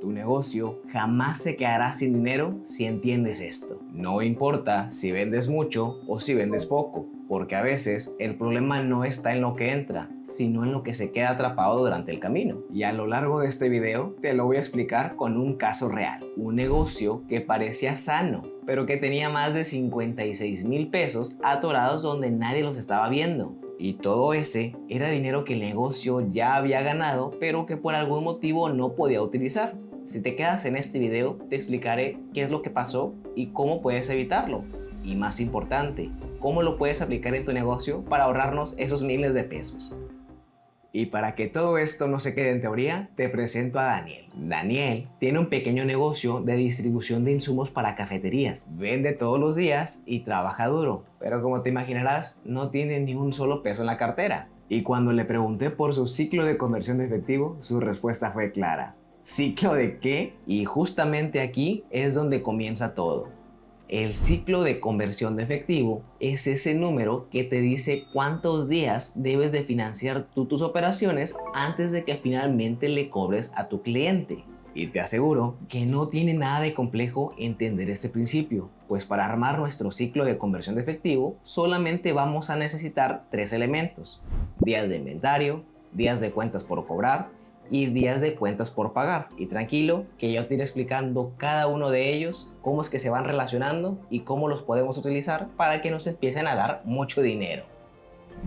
Tu negocio jamás se quedará sin dinero si entiendes esto. No importa si vendes mucho o si vendes poco, porque a veces el problema no está en lo que entra, sino en lo que se queda atrapado durante el camino. Y a lo largo de este video te lo voy a explicar con un caso real. Un negocio que parecía sano, pero que tenía más de 56,000 pesos atorados donde nadie los estaba viendo. Y todo ese era dinero que el negocio ya había ganado, pero que por algún motivo no podía utilizar. Si te quedas en este video, te explicaré qué es lo que pasó y cómo puedes evitarlo. Y más importante, cómo lo puedes aplicar en tu negocio para ahorrarnos esos miles de pesos. Y para que todo esto no se quede en teoría, te presento a Daniel. Daniel tiene un pequeño negocio de distribución de insumos para cafeterías. Vende todos los días y trabaja duro, pero como te imaginarás, no tiene ni un solo peso en la cartera. Y cuando le pregunté por su ciclo de conversión de efectivo, su respuesta fue clara. ¿Ciclo de qué? Y justamente aquí es donde comienza todo. El ciclo de conversión de efectivo es ese número que te dice cuántos días debes de financiar tú tus operaciones antes de que finalmente le cobres a tu cliente. Y te aseguro que no tiene nada de complejo entender este principio, pues para armar nuestro ciclo de conversión de efectivo solamente vamos a necesitar 3 elementos: días de inventario, días de cuentas por cobrar y días de cuentas por pagar. Y tranquilo, que yo te iré explicando cada uno de ellos, cómo es que se van relacionando y cómo los podemos utilizar para que nos empiecen a dar mucho dinero.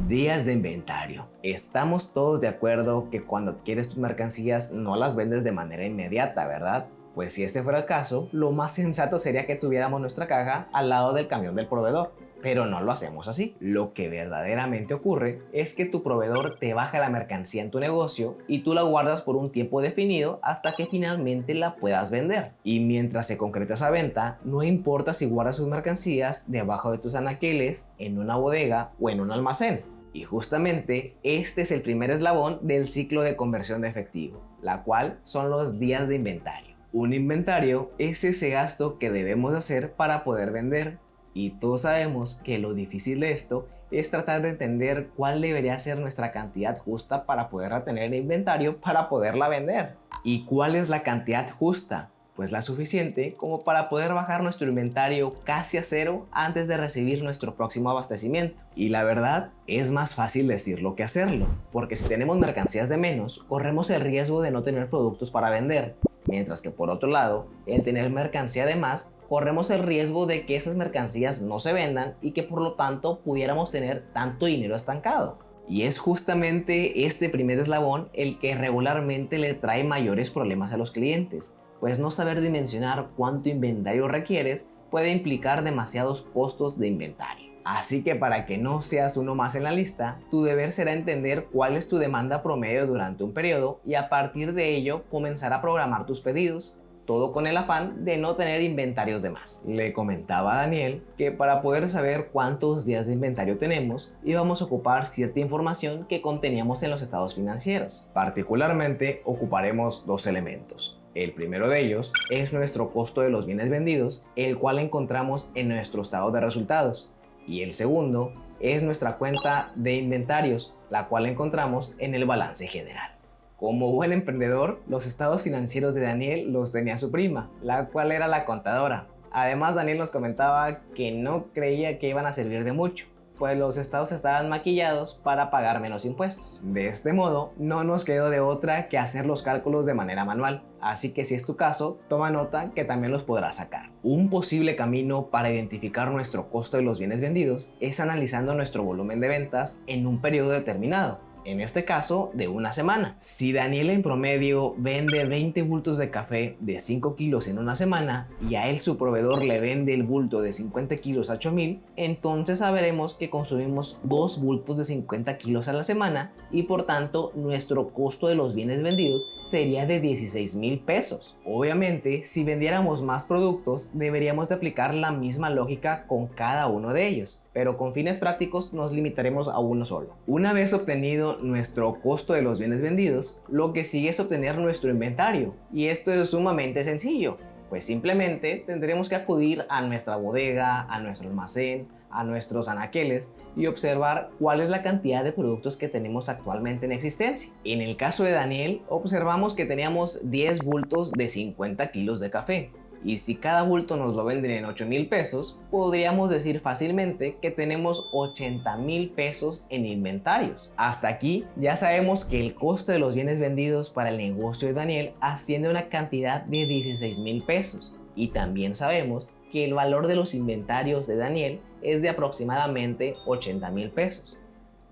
Días de inventario. Estamos todos de acuerdo que cuando adquieres tus mercancías no las vendes de manera inmediata, ¿verdad? Pues si este fuera el caso, lo más sensato sería que tuviéramos nuestra caja al lado del camión del proveedor. Pero no lo hacemos así. Lo que verdaderamente ocurre es que tu proveedor te baja la mercancía en tu negocio y tú la guardas por un tiempo definido hasta que finalmente la puedas vender. Y mientras se concreta esa venta, no importa si guardas sus mercancías debajo de tus anaqueles, en una bodega o en un almacén. Y justamente este es el primer eslabón del ciclo de conversión de efectivo, la cual son los días de inventario. Un inventario es ese gasto que debemos hacer para poder vender. Y todos sabemos que lo difícil de esto es tratar de entender cuál debería ser nuestra cantidad justa para poder retener el inventario para poderla vender. ¿Y cuál es la cantidad justa? Pues la suficiente como para poder bajar nuestro inventario casi a cero antes de recibir nuestro próximo abastecimiento. Y la verdad, es más fácil decirlo que hacerlo, porque si tenemos mercancías de menos, corremos el riesgo de no tener productos para vender. Mientras que por otro lado, el tener mercancía de más, corremos el riesgo de que esas mercancías no se vendan y que por lo tanto pudiéramos tener tanto dinero estancado. Y es justamente este primer eslabón el que regularmente le trae mayores problemas a los clientes, pues no saber dimensionar cuánto inventario requieres puede implicar demasiados costos de inventario. Así que para que no seas uno más en la lista, tu deber será entender cuál es tu demanda promedio durante un periodo y a partir de ello comenzar a programar tus pedidos, todo con el afán de no tener inventarios de más. Le comentaba a Daniel que para poder saber cuántos días de inventario tenemos, íbamos a ocupar cierta información que conteníamos en los estados financieros. Particularmente ocuparemos 2 elementos. El primero de ellos es nuestro costo de los bienes vendidos, el cual encontramos en nuestro estado de resultados. Y el segundo es nuestra cuenta de inventarios, la cual encontramos en el balance general. Como buen emprendedor, los estados financieros de Daniel los tenía su prima, la cual era la contadora. Además, Daniel nos comentaba que no creía que iban a servir de mucho, pues los estados estaban maquillados para pagar menos impuestos. De este modo, no nos quedó de otra que hacer los cálculos de manera manual. Así que si es tu caso, toma nota que también los podrás sacar. Un posible camino para identificar nuestro costo de los bienes vendidos es analizando nuestro volumen de ventas en un periodo determinado. En este caso, de una semana. Si Daniel en promedio vende 20 bultos de café de 5 kilos en una semana y a él su proveedor le vende el bulto de 50 kilos a 8,000, entonces sabremos que consumimos 2 bultos de 50 kilos a la semana y por tanto nuestro costo de los bienes vendidos sería de 16,000 pesos. Obviamente, si vendiéramos más productos, deberíamos de aplicar la misma lógica con cada uno de ellos, pero con fines prácticos nos limitaremos a uno solo. Una vez obtenido nuestro costo de los bienes vendidos, lo que sigue es obtener nuestro inventario, y esto es sumamente sencillo, pues simplemente tendremos que acudir a nuestra bodega, a nuestro almacén, a nuestros anaqueles y observar cuál es la cantidad de productos que tenemos actualmente en existencia. En el caso de Daniel, observamos que teníamos 10 bultos de 50 kilos de café. Y si cada bulto nos lo venden en 8,000 pesos, podríamos decir fácilmente que tenemos 80,000 pesos en inventarios. Hasta aquí ya sabemos que el costo de los bienes vendidos para el negocio de Daniel asciende a una cantidad de 16,000 pesos. Y también sabemos que el valor de los inventarios de Daniel es de aproximadamente 80,000 pesos.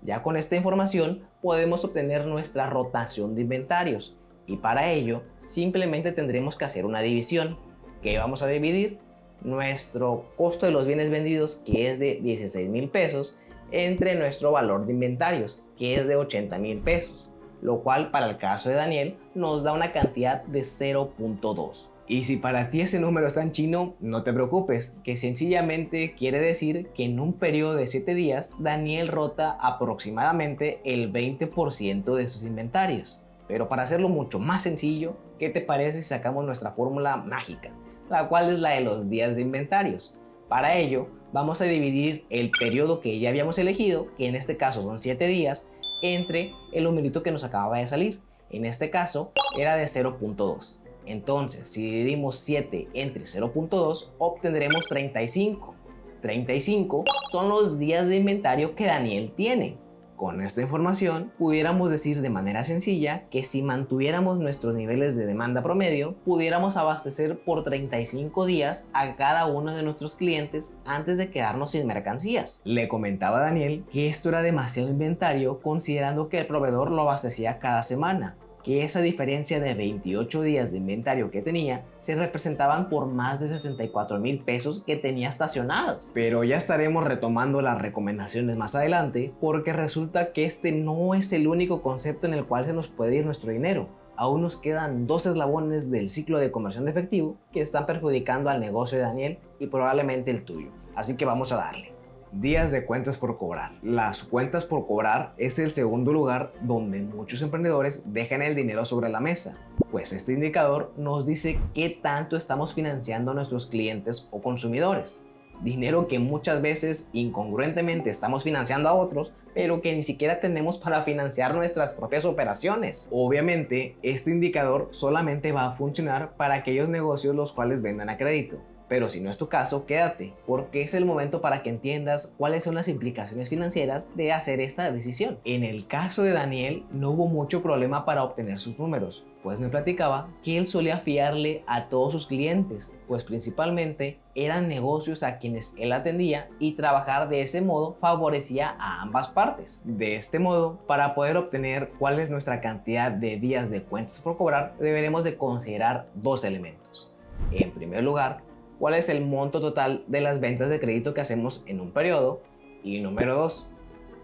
Ya con esta información podemos obtener nuestra rotación de inventarios. Y para ello simplemente tendremos que hacer una división. Que vamos a dividir nuestro costo de los bienes vendidos, que es de 16,000 pesos, entre nuestro valor de inventarios, que es de 80,000 pesos, lo cual para el caso de Daniel nos da una cantidad de 0.2. Y si para ti ese número está en chino, no te preocupes, que sencillamente quiere decir que en un periodo de 7 días Daniel rota aproximadamente el 20% de sus inventarios. Pero para hacerlo mucho más sencillo, ¿qué te parece si sacamos nuestra fórmula mágica? La cual es la de los días de inventarios. Para ello, vamos a dividir el periodo que ya habíamos elegido, que en este caso son 7 días, entre el numerito que nos acababa de salir. En este caso era de 0.2. Entonces, si dividimos 7 entre 0.2, obtendremos 35. 35 son los días de inventario que Daniel tiene. Con esta información, pudiéramos decir de manera sencilla que si mantuviéramos nuestros niveles de demanda promedio, pudiéramos abastecer por 35 días a cada uno de nuestros clientes antes de quedarnos sin mercancías. Le comentaba a Daniel que esto era demasiado inventario considerando que el proveedor lo abastecía cada semana, que esa diferencia de 28 días de inventario que tenía se representaban por más de 64,000 pesos que tenía estacionados. Pero ya estaremos retomando las recomendaciones más adelante, porque resulta que este no es el único concepto en el cual se nos puede ir nuestro dinero. Aún nos quedan 2 eslabones del ciclo de conversión de efectivo que están perjudicando al negocio de Daniel y probablemente el tuyo. Así que vamos a darle. Días de cuentas por cobrar. Las cuentas por cobrar es el segundo lugar donde muchos emprendedores dejan el dinero sobre la mesa, pues este indicador nos dice qué tanto estamos financiando a nuestros clientes o consumidores. Dinero que muchas veces incongruentemente estamos financiando a otros, pero que ni siquiera tenemos para financiar nuestras propias operaciones. Obviamente, este indicador solamente va a funcionar para aquellos negocios los cuales vendan a crédito. Pero si no es tu caso, quédate, porque es el momento para que entiendas cuáles son las implicaciones financieras de hacer esta decisión. En el caso de Daniel, no hubo mucho problema para obtener sus números, pues me platicaba que él solía fiarle a todos sus clientes, pues principalmente eran negocios a quienes él atendía y trabajar de ese modo favorecía a ambas partes. De este modo, para poder obtener cuál es nuestra cantidad de días de cuentas por cobrar, deberemos de considerar 2 elementos. En primer lugar, cuál es el monto total de las ventas de crédito que hacemos en un periodo, y número 2,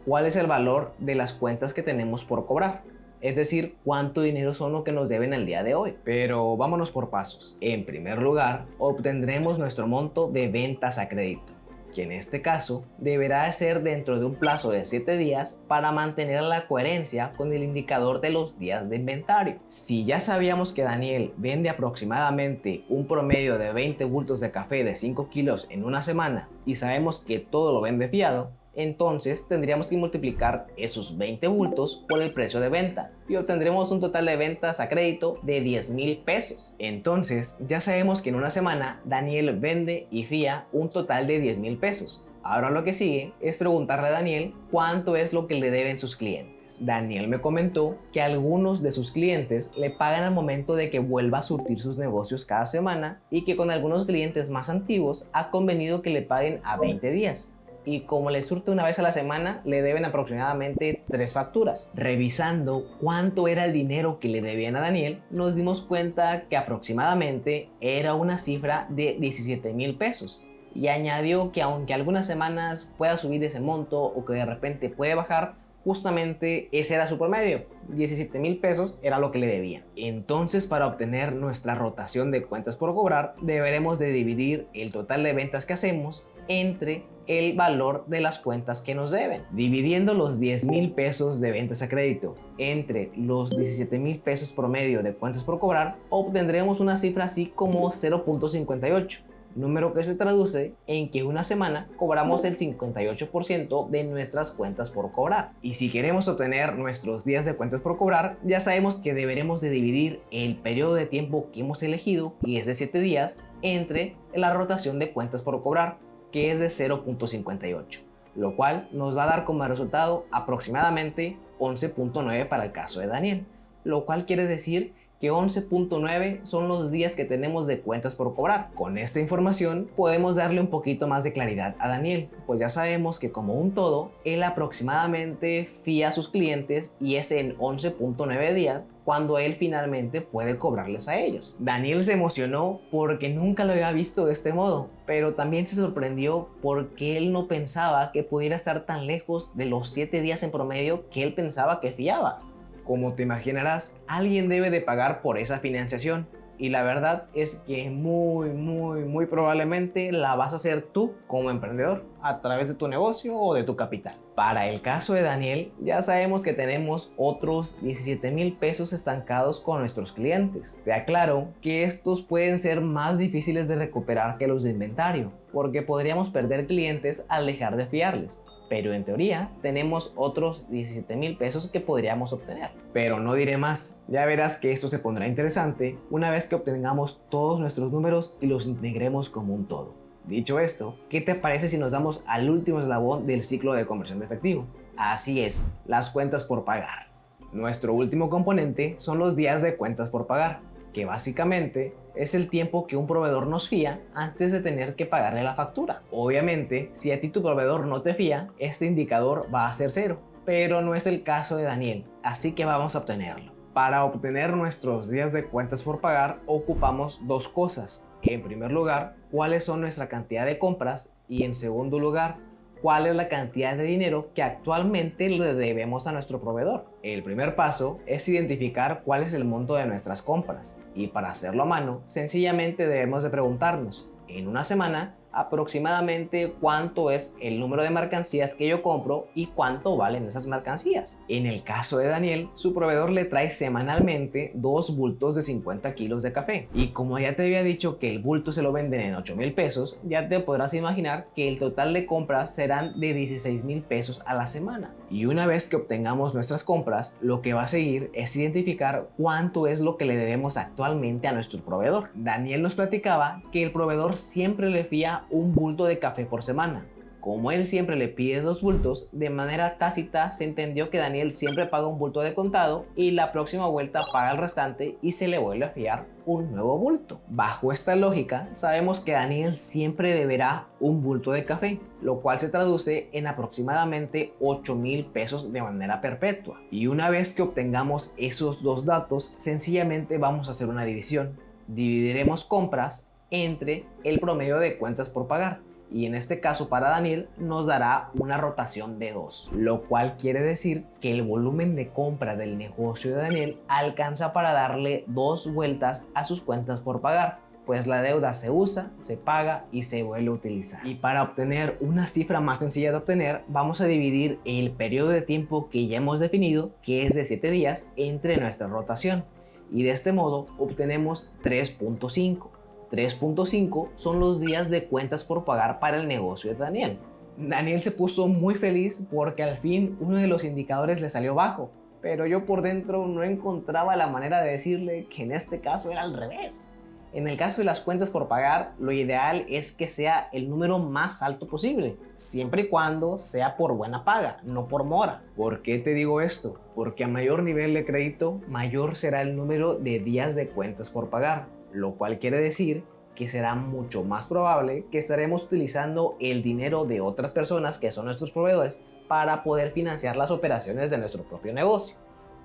cuál es el valor de las cuentas que tenemos por cobrar, es decir, cuánto dinero son lo que nos deben al día de hoy. Pero vámonos por pasos. En primer lugar, obtendremos nuestro monto de ventas a crédito, que en este caso deberá ser dentro de un plazo de 7 días para mantener la coherencia con el indicador de los días de inventario. Si ya sabíamos que Daniel vende aproximadamente un promedio de 20 bultos de café de 5 kilos en una semana y sabemos que todo lo vende fiado, entonces tendríamos que multiplicar esos 20 bultos por el precio de venta y obtendremos un total de ventas a crédito de 10,000 pesos. Entonces ya sabemos que en una semana Daniel vende y fía un total de 10,000 pesos. Ahora lo que sigue es preguntarle a Daniel cuánto es lo que le deben sus clientes. Daniel me comentó que algunos de sus clientes le pagan al momento de que vuelva a surtir sus negocios cada semana y que con algunos clientes más antiguos ha convenido que le paguen a 20 días. Y como le surte una vez a la semana, le deben aproximadamente 3 facturas. Revisando cuánto era el dinero que le debían a Daniel, nos dimos cuenta que aproximadamente era una cifra de 17,000 pesos. Y añadió que aunque algunas semanas pueda subir ese monto o que de repente puede bajar, justamente ese era su promedio, 17,000 pesos era lo que le debían. Entonces, para obtener nuestra rotación de cuentas por cobrar, deberemos de dividir el total de ventas que hacemos entre el valor de las cuentas que nos deben. Dividiendo los 10,000 pesos de ventas a crédito entre los 17,000 pesos promedio de cuentas por cobrar, obtendremos una cifra así como 0.58. número que se traduce en que una semana cobramos el 58% de nuestras cuentas por cobrar. Y si queremos obtener nuestros días de cuentas por cobrar, ya sabemos que deberemos de dividir el periodo de tiempo que hemos elegido, que es de 7 días, entre la rotación de cuentas por cobrar, que es de 0.58, lo cual nos va a dar como resultado aproximadamente 11.9 para el caso de Daniel, lo cual quiere decir que 11.9 son los días que tenemos de cuentas por cobrar. Con esta información podemos darle un poquito más de claridad a Daniel, pues ya sabemos que como un todo, él aproximadamente fía a sus clientes y es en 11.9 días cuando él finalmente puede cobrarles a ellos. Daniel se emocionó porque nunca lo había visto de este modo, pero también se sorprendió porque él no pensaba que pudiera estar tan lejos de los 7 días en promedio que él pensaba que fiaba. Como te imaginarás, alguien debe de pagar por esa financiación y la verdad es que muy probablemente la vas a hacer tú como emprendedor a través de tu negocio o de tu capital. Para el caso de Daniel, ya sabemos que tenemos otros 17,000 pesos estancados con nuestros clientes. Te aclaro que estos pueden ser más difíciles de recuperar que los de inventario, porque podríamos perder clientes al dejar de fiarles. Pero en teoría tenemos otros 17,000 pesos que podríamos obtener. Pero no diré más, ya verás que esto se pondrá interesante una vez que obtengamos todos nuestros números y los integremos como un todo. Dicho esto, ¿qué te parece si nos damos al último eslabón del ciclo de conversión de efectivo? Así es, las cuentas por pagar. Nuestro último componente son los días de cuentas por pagar, que básicamente es el tiempo que un proveedor nos fía antes de tener que pagarle la factura. Obviamente, si a ti tu proveedor no te fía, este indicador va a ser 0, pero no es el caso de Daniel, así que vamos a obtenerlo. Para obtener nuestros días de cuentas por pagar, ocupamos dos cosas. En primer lugar, cuáles son nuestra cantidad de compras y en segundo lugar, cuál es la cantidad de dinero que actualmente le debemos a nuestro proveedor. El primer paso es identificar cuál es el monto de nuestras compras y para hacerlo a mano, sencillamente debemos de preguntarnos, en una semana, aproximadamente cuánto es el número de mercancías que yo compro y cuánto valen esas mercancías. En el caso de Daniel, su proveedor le trae semanalmente 2 bultos de 50 kilos de café. Y como ya te había dicho que el bulto se lo venden en 8,000 pesos, ya te podrás imaginar que el total de compras serán de 16,000 pesos a la semana. Y una vez que obtengamos nuestras compras, lo que va a seguir es identificar cuánto es lo que le debemos actualmente a nuestro proveedor. Daniel nos platicaba que el proveedor siempre le fía un bulto de café por semana. Como él siempre le pide 2 bultos, de manera tácita se entendió que Daniel siempre paga un bulto de contado y la próxima vuelta paga el restante y se le vuelve a fiar un nuevo bulto. Bajo esta lógica, sabemos que Daniel siempre deberá un bulto de café, lo cual se traduce en aproximadamente 8,000 pesos de manera perpetua. Y una vez que obtengamos esos dos datos, sencillamente vamos a hacer una división. Dividiremos compras entre el promedio de cuentas por pagar y en este caso para Daniel nos dará una rotación de 2, lo cual quiere decir que el volumen de compra del negocio de Daniel alcanza para darle 2 vueltas a sus cuentas por pagar, pues la deuda se usa, se paga y se vuelve a utilizar. Y para obtener una cifra más sencilla de obtener, vamos a dividir el periodo de tiempo que ya hemos definido, que es de 7 días, entre nuestra rotación y de este modo obtenemos 3.5. 3.5 son los días de cuentas por pagar para el negocio de Daniel. Daniel se puso muy feliz porque al fin uno de los indicadores le salió bajo, pero yo por dentro no encontraba la manera de decirle que en este caso era al revés. En el caso de las cuentas por pagar, lo ideal es que sea el número más alto posible, siempre y cuando sea por buena paga, no por mora. ¿Por qué te digo esto? Porque a mayor nivel de crédito, mayor será el número de días de cuentas por pagar, lo cual quiere decir que será mucho más probable que estaremos utilizando el dinero de otras personas que son nuestros proveedores para poder financiar las operaciones de nuestro propio negocio.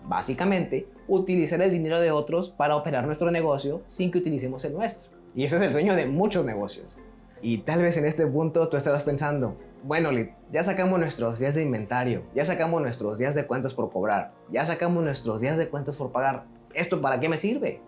Básicamente, utilizar el dinero de otros para operar nuestro negocio sin que utilicemos el nuestro. Y ese es el sueño de muchos negocios. Y tal vez en este punto tú estarás pensando, bueno, Lid, ya sacamos nuestros días de inventario, ya sacamos nuestros días de cuentas por cobrar, ya sacamos nuestros días de cuentas por pagar. ¿Esto para qué me sirve?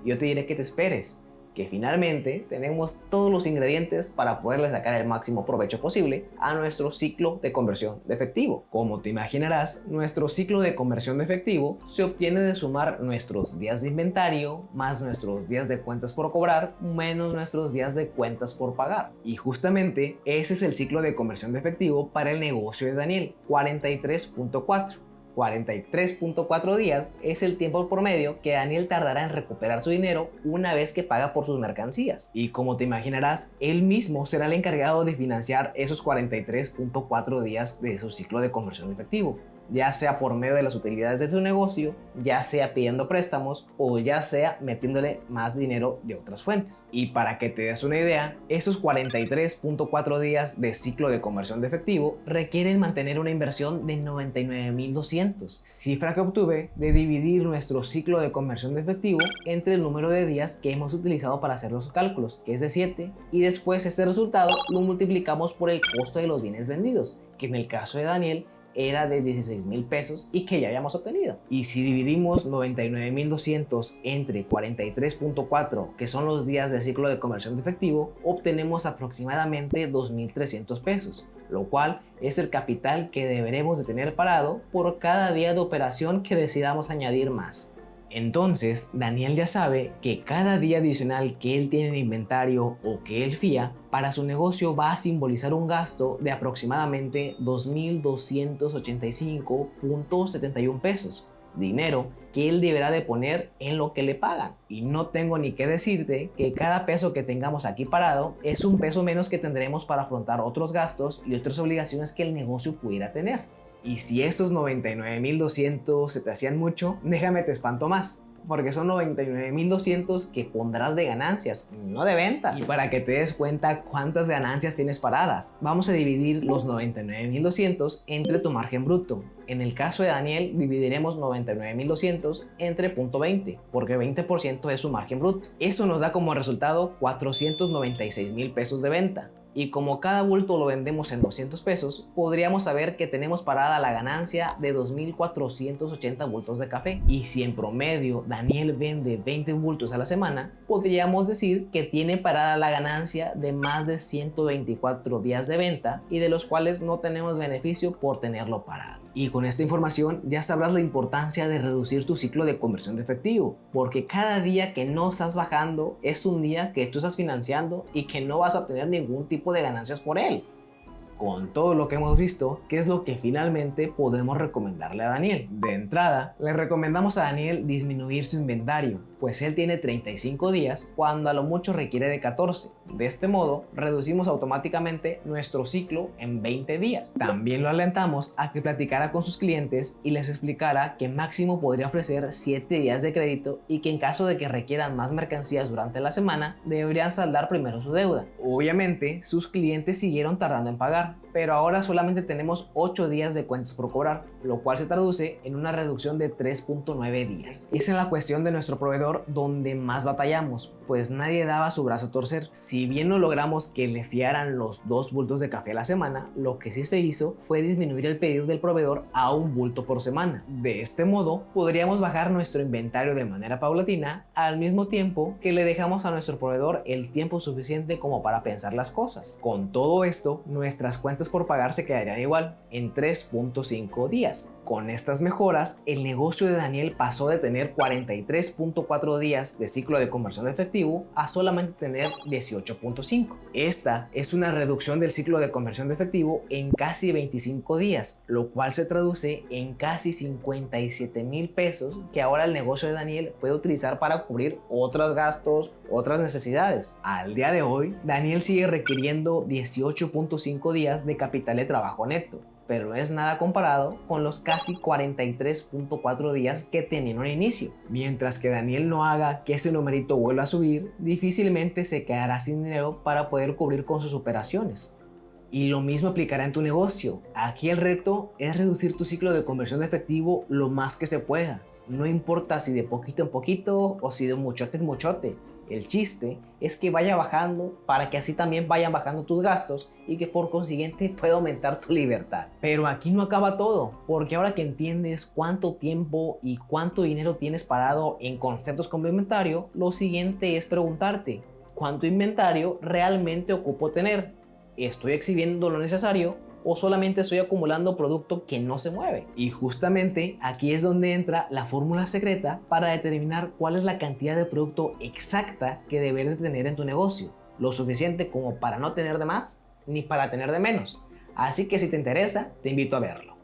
Yo te diré que te esperes, que finalmente tenemos todos los ingredientes para poderle sacar el máximo provecho posible a nuestro ciclo de conversión de efectivo. Como te imaginarás, nuestro ciclo de conversión de efectivo se obtiene de sumar nuestros días de inventario más nuestros días de cuentas por cobrar menos nuestros días de cuentas por pagar. Y justamente ese es el ciclo de conversión de efectivo para el negocio de Daniel, 43.4. 43.4 días es el tiempo promedio que Daniel tardará en recuperar su dinero una vez que paga por sus mercancías. Y como te imaginarás, él mismo será el encargado de financiar esos 43.4 días de su ciclo de conversión de efectivo, ya sea por medio de las utilidades de su negocio, ya sea pidiendo préstamos o ya sea metiéndole más dinero de otras fuentes. Y para que te des una idea, esos 43.4 días de ciclo de conversión de efectivo requieren mantener una inversión de 99.200, cifra que obtuve de dividir nuestro ciclo de conversión de efectivo entre el número de días que hemos utilizado para hacer los cálculos, que es de 7, y después este resultado lo multiplicamos por el costo de los bienes vendidos, que en el caso de Daniel era de 16,000 pesos y que ya habíamos obtenido. Y si dividimos 99,200 entre 43.4, que son los días de ciclo de conversión de efectivo, obtenemos aproximadamente 2,300 pesos, lo cual es el capital que deberemos de tener parado por cada día de operación que decidamos añadir más. Entonces, Daniel ya sabe que cada día adicional que él tiene en inventario o que él fía para su negocio va a simbolizar un gasto de aproximadamente 2,285.71 pesos, dinero que él deberá de poner en lo que le pagan. Y no tengo ni que decirte que cada peso que tengamos aquí parado es un peso menos que tendremos para afrontar otros gastos y otras obligaciones que el negocio pudiera tener. Y si esos 99,200 se te hacían mucho, déjame te espanto más, porque son 99,200 que pondrás de ganancias, no de ventas. Y para que te des cuenta cuántas ganancias tienes paradas, vamos a dividir los 99,200 entre tu margen bruto. En el caso de Daniel, dividiremos 99,200 entre 0.20, porque 20% es su margen bruto. Eso nos da como resultado 496,000 pesos de venta. Y como cada bulto lo vendemos en 200 pesos, podríamos saber que tenemos parada la ganancia de 2,480 bultos de café. Y si en promedio Daniel vende 20 bultos a la semana, podríamos decir que tiene parada la ganancia de más de 124 días de venta y de los cuales no tenemos beneficio por tenerlo parado. Y con esta información ya sabrás la importancia de reducir tu ciclo de conversión de efectivo, porque cada día que no estás bajando es un día que tú estás financiando y que no vas a obtener ningún tipo de ganancias por él. Con todo lo que hemos visto, ¿qué es lo que finalmente podemos recomendarle a Daniel? De entrada, le recomendamos a Daniel disminuir su inventario, pues él tiene 35 días cuando a lo mucho requiere de 14. De este modo, reducimos automáticamente nuestro ciclo en 20 días. También lo alentamos a que platicara con sus clientes y les explicara que máximo podría ofrecer 7 días de crédito y que en caso de que requieran más mercancías durante la semana, deberían saldar primero su deuda. Obviamente, sus clientes siguieron tardando en pagar, pero ahora solamente tenemos 8 días de cuentas por cobrar, lo cual se traduce en una reducción de 3.9 días. Es en la cuestión de nuestro proveedor donde más batallamos, pues nadie daba su brazo a torcer. Si bien no logramos que le fiaran los 2 bultos de café a la semana, lo que sí se hizo fue disminuir el pedido del proveedor a 1 bulto por semana. De este modo, podríamos bajar nuestro inventario de manera paulatina, al mismo tiempo que le dejamos a nuestro proveedor el tiempo suficiente como para pensar las cosas. Con todo esto, nuestras cuentas por pagar se quedarían igual, en 3.5 días. Con estas mejoras, el negocio de Daniel pasó de tener 43.4 días de ciclo de conversión de efectivo a solamente tener 18.5. Esta es una reducción del ciclo de conversión de efectivo en casi 25 días, lo cual se traduce en casi 57,000 pesos que ahora el negocio de Daniel puede utilizar para cubrir otros gastos, otras necesidades. Al día de hoy, Daniel sigue requiriendo 18.5 días de capital de trabajo neto, pero no es nada comparado con los casi 43.4 días que tenía en un inicio. Mientras que Daniel no haga que ese numerito vuelva a subir, difícilmente se quedará sin dinero para poder cubrir con sus operaciones. Y lo mismo aplicará en tu negocio. Aquí el reto es reducir tu ciclo de conversión de efectivo lo más que se pueda. No importa si de poquito en poquito o si de muchote en muchote. El chiste es que vaya bajando para que así también vayan bajando tus gastos y que por consiguiente pueda aumentar tu libertad. Pero aquí no acaba todo, porque ahora que entiendes cuánto tiempo y cuánto dinero tienes parado en conceptos complementarios, lo siguiente es preguntarte, ¿cuánto inventario realmente ocupo tener? ¿Estoy exhibiendo lo necesario o solamente estoy acumulando producto que no se mueve? Y justamente aquí es donde entra la fórmula secreta para determinar cuál es la cantidad de producto exacta que debes de tener en tu negocio. Lo suficiente como para no tener de más ni para tener de menos. Así que si te interesa, te invito a verlo.